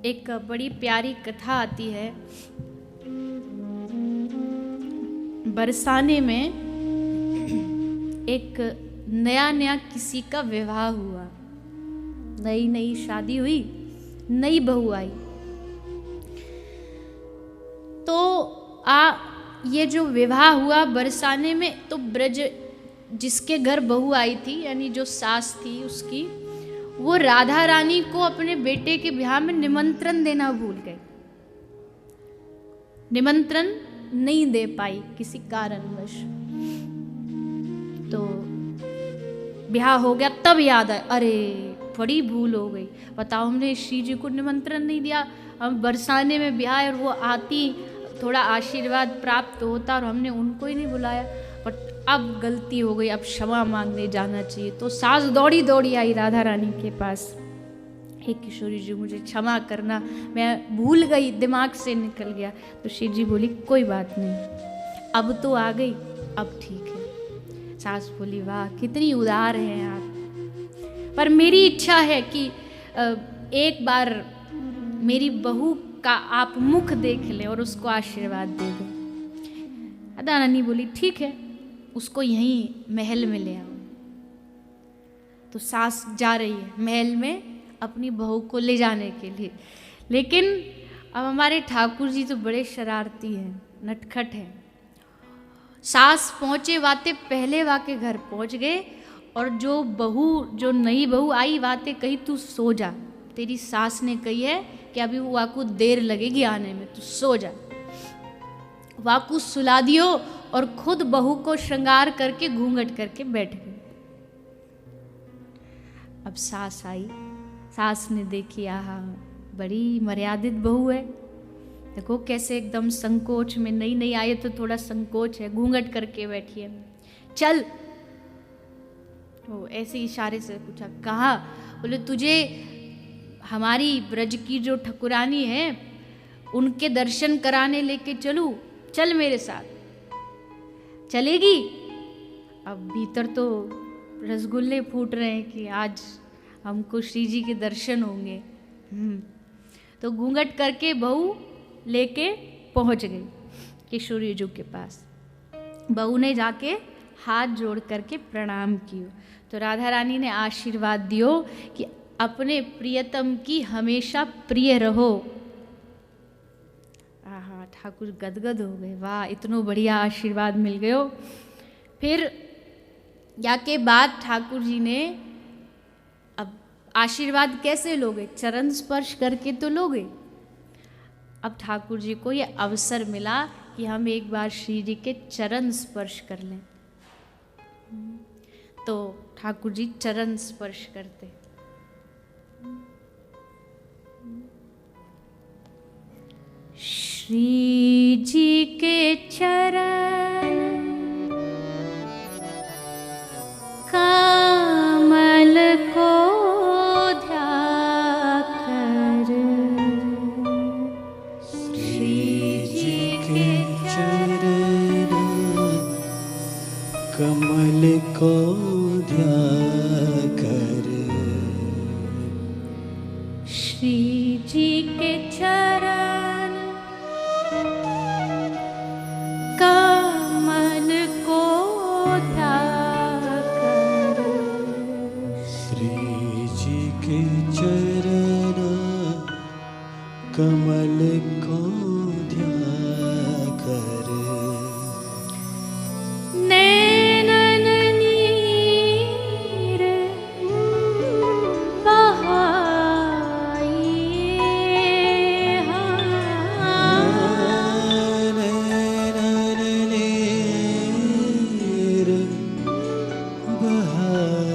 एक बड़ी प्यारी कथा आती है। बरसाने में एक नया किसी का विवाह हुआ, नई नई शादी हुई, नई बहू आई। तो ये जो विवाह हुआ बरसाने में, तो ब्रज जिसके घर बहू आई थी, यानी जो सास थी उसकी, वो राधा रानी को अपने बेटे के ब्याह में निमंत्रण देना भूल गए। निमंत्रण नहीं दे पाई किसी कारणवश। तो ब्याह हो गया, तब याद आया, अरे बड़ी भूल हो गई। बताओ, हमने श्री जी को निमंत्रण नहीं दिया। हम बरसाने में ब्याह है और वो आती, थोड़ा आशीर्वाद प्राप्त होता, और हमने उनको ही नहीं बुलाया। बट अब गलती हो गई, अब क्षमा मांगने जाना चाहिए। तो सास दौड़ी दौड़ी आई राधा रानी के पास, हे किशोरी जी मुझे क्षमा करना, मैं भूल गई, दिमाग से निकल गया। तो श्री जी बोली कोई बात नहीं, अब तो आ गई, अब ठीक है। सास बोली वाह कितनी उदार हैं आप, पर मेरी इच्छा है कि एक बार मेरी बहू का आप मुख देख लें और उसको आशीर्वाद दे दें। राधा रानी बोली ठीक है, उसको यहीं महल में ले आओ। तो सास जा रही है महल में अपनी बहू को ले जाने के लिए। लेकिन अब हमारे ठाकुर जी तो बड़े शरारती हैं, नटखट हैं। सास पहुँचे वाते पहले वाके घर पहुँच गए, और जो नई बहू आई वाते कही तू सो जा, तेरी सास ने कही है कि अभी वो वाकू देर लगेगी आने में, तू सो जा। वाकू सुला दियो और खुद बहू को श्रृंगार करके घूंघट करके बैठ गए। अब सास आई, सास ने देखी, आहा बड़ी मर्यादित बहू है, देखो कैसे एकदम संकोच में, नई नई आई तो थोड़ा संकोच है, घूंघट करके बैठी है। चल, वो ऐसे इशारे से पूछा, कहा? बोले तुझे हमारी ब्रज की जो ठकुरानी है उनके दर्शन कराने लेके चलूं, चल मेरे साथ। चलेगी? अब भीतर तो रसगुल्ले फूट रहे हैं कि आज हमको श्री जी के दर्शन होंगे। तो घूंघट करके बहू लेके पहुंच गई किशोरी जी के पास। बहू ने जाके हाथ जोड़ करके प्रणाम किया। तो राधा रानी ने आशीर्वाद दियो कि अपने प्रियतम की हमेशा प्रिय रहो। आहा, ठाकुर गदगद हो गए, वाह इतना बढ़िया आशीर्वाद मिल गयो। फिर या के बाद ठाकुर जी ने, अब आशीर्वाद कैसे लोगे? चरण स्पर्श करके तो लोगे। अब ठाकुर जी को ये अवसर मिला कि हम एक बार श्री जी के चरण स्पर्श कर लें। तो ठाकुर जी चरण स्पर्श करते। श्री जी के चरण कमल को ध्याकर, श्री जी के चरण कमल को ध्याकर, श्री जी के चरण कमल को ध्याकर, श्री जी के चरण कमल को ध्याकर, नैनन नीर बहाइए, नैनन नीर बहाइए,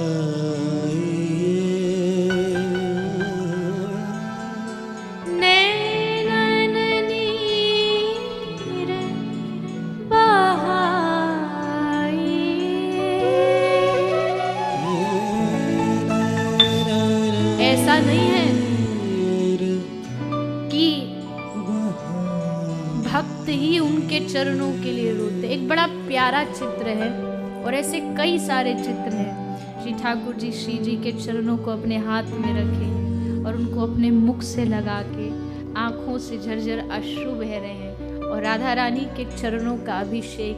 नैनन नीर बहाइए। ऐसा नहीं है कि भक्त ही उनके चरणों के लिए रोते। एक बड़ा प्यारा चित्र है, और ऐसे कई सारे चित्र हैं। श्री ठाकुर जी श्री जी के चरणों को अपने हाथ में रखे और उनको अपने मुख से लगा के आंखों से झरझर अश्रु बह रहे हैं और राधा रानी के चरणों का अभिषेक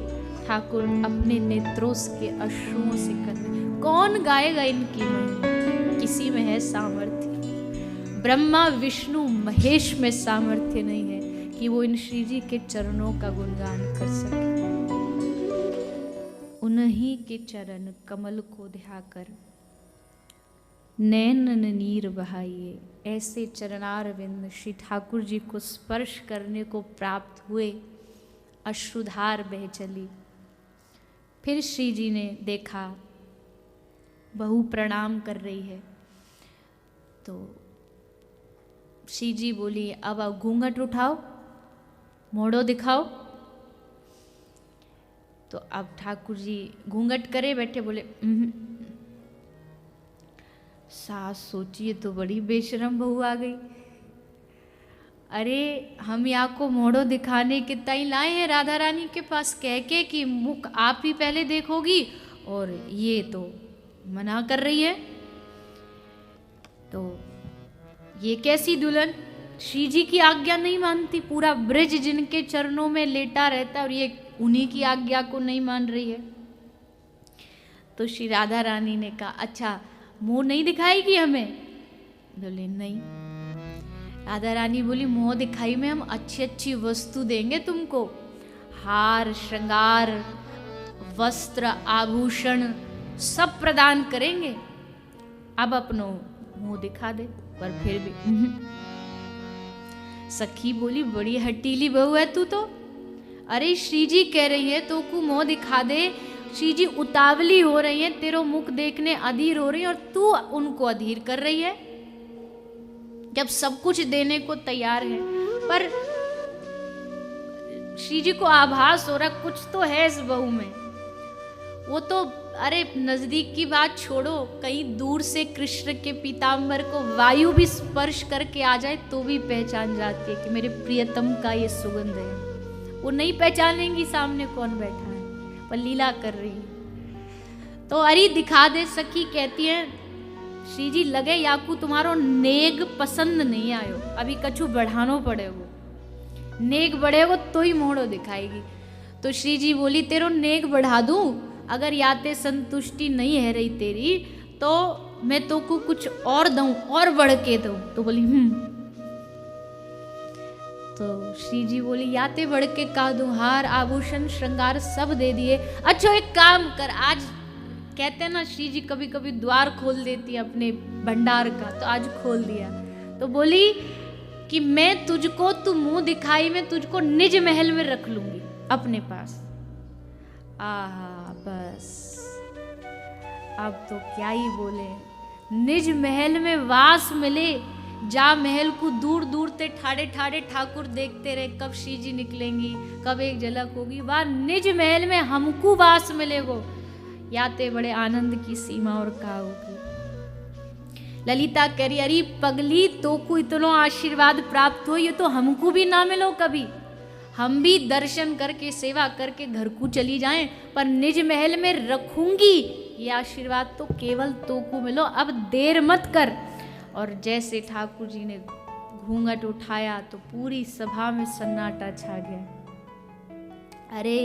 ठाकुर अपने नेत्रों के अश्रुओं से कर रहे हैं। कौन गाएगा इनकी महिमा? किसी में है सामर्थ्य, ब्रह्मा विष्णु महेश में सामर्थ्य नहीं है कि वो इन श्री जी के चरणों का गुणगान कर सके। उन्हीं के चरण कमल को ध्याकर नैनन नीर बहाइए। ऐसे चरणारविंद श्री ठाकुर जी को स्पर्श करने को प्राप्त हुए, अश्रुधार बह चली। फिर श्री जी ने देखा बहू प्रणाम कर रही है, तो श्री जी बोली अब आप घूंघट उठाओ, मोड़ो दिखाओ। तो अब ठाकुर जी घूंघट करे बैठे, बोले सास सोचिए तो बड़ी बेशरम बहू आ गई। अरे हम यहाँ को मोड़ो दिखाने के ताई लाए हैं राधा रानी के पास, कह के कि मुख आप ही पहले देखोगी, और ये तो मना कर रही है। तो ये कैसी दुल्हन, श्री जी की आज्ञा नहीं मानती, पूरा ब्रज जिनके चरणों में लेटा रहता और ये उन्हीं की आज्ञा को नहीं मान रही है। तो श्री राधा रानी ने कहा अच्छा मुंह नहीं दिखाएगी हमें? बोले नहीं। राधा रानी बोली मुंह दिखाई में हम अच्छी अच्छी वस्तु देंगे तुमको, हार श्रृंगार वस्त्र आभूषण सब प्रदान करेंगे, अब अपनो मुंह दिखा दे। पर फिर भी सखी बोली बड़ी हटीली बहू है तू तो। अरे श्री जी कह रही है तो को मुंह दिखा दे, श्री जी उतावली हो रही है, तेरो मुख देखने अधीर हो रही है और तू उनको अधीर कर रही है, जब सब कुछ देने को तैयार है। पर श्री जी को आभास हो रहा कुछ तो है इस बहू में। वो तो अरे नजदीक की बात छोड़ो, कहीं दूर से कृष्ण के पीताम्बर को वायु भी स्पर्श करके आ जाए तो भी पहचान जाती है कि मेरे प्रियतम का ये सुगंध है। वो नहीं पहचानेंगी सामने कौन बैठा है, पर लीला कर रही है। तो अरे दिखा दे सखी कहती है श्री जी लगे याकू तुम्हारो नेग पसंद नहीं आयो, अभी कछु बढ़ानो पड़ेगो, नेग बढ़ेगो तो ही मोड़ो दिखाएगी। तो श्री जी बोली तेरो नेग बढ़ा दूं, अगर याते संतुष्टि नहीं है रही तेरी तो मैं तो को कुछ और दूं और बढ़ के दूं। तो बोली तो श्री जी बोली याते बढ़ के का दूं, हार आभूषण श्रृंगार सब दे दिए। अच्छा एक काम कर, आज कहते हैं ना श्री जी कभी कभी द्वार खोल देती है अपने भंडार का, तो आज खोल दिया। तो बोली कि मैं तुझको, तू मुंह दिखाई में तुझको निज महल में रख लूंगी अपने पास। आहा बस अब तो क्या ही बोले, निज महल में वास मिले। जा महल को दूर दूर ते ठाड़े ठाड़े ठाकुर देखते रहे कब श्री जी निकलेंगी, कब एक झलक होगी। वह निज महल में हमको वास मिलेगो, याते बड़े आनंद की सीमा और का होगी। ललिता कह रही अरे पगली तो को इतना आशीर्वाद प्राप्त हो, ये तो हमको भी ना मिलो कभी, हम भी दर्शन करके सेवा करके घर को चली जाएं, पर निज महल में रखूंगी ये आशीर्वाद तो केवल तो को मिलो, अब देर मत कर। और जैसे ठाकुर जी ने घूंघट उठाया तो पूरी सभा में सन्नाटा छा गया। अरे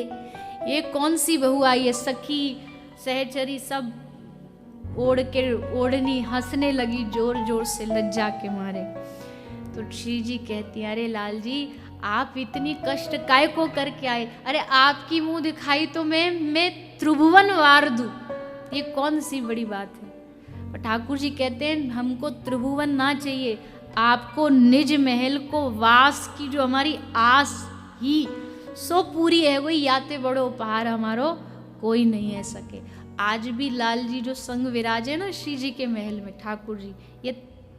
ये कौन सी बहू आई है, सखी सहचरी सब ओढ़ के ओढ़नी हंसने लगी जोर जोर से लज्जा के मारे। तो श्री जी कहती अरे लाल जी आप इतनी कष्ट काय को करके आए, अरे आपकी मुंह दिखाई तो मैं त्रिभुवन वार दूं, ये कौन सी बड़ी बात है। पर ठाकुर जी कहते हैं हमको त्रिभुवन ना चाहिए, आपको निज महल को वास की जो हमारी आस ही सो पूरी है, वही याते बड़ो उपहार हमारो कोई नहीं है सके। आज भी लाल जी जो संग विराजे ना श्री जी के महल में ठाकुर जी, ये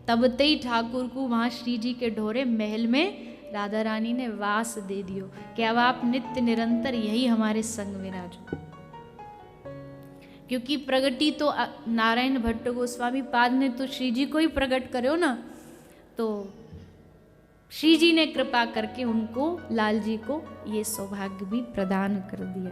तबते ही ठाकुर को वहाँ श्री जी के ढोरे महल में राधा रानी ने वास दे दियो कि अब आप नित्य निरंतर यही हमारे संग विराजो। क्योंकि प्रगति तो नारायण भट्ट गोस्वामी पाद ने तो श्री जी को ही प्रकट करो ना, तो श्री जी ने कृपा करके उनको लाल जी को ये सौभाग्य भी प्रदान कर दिया।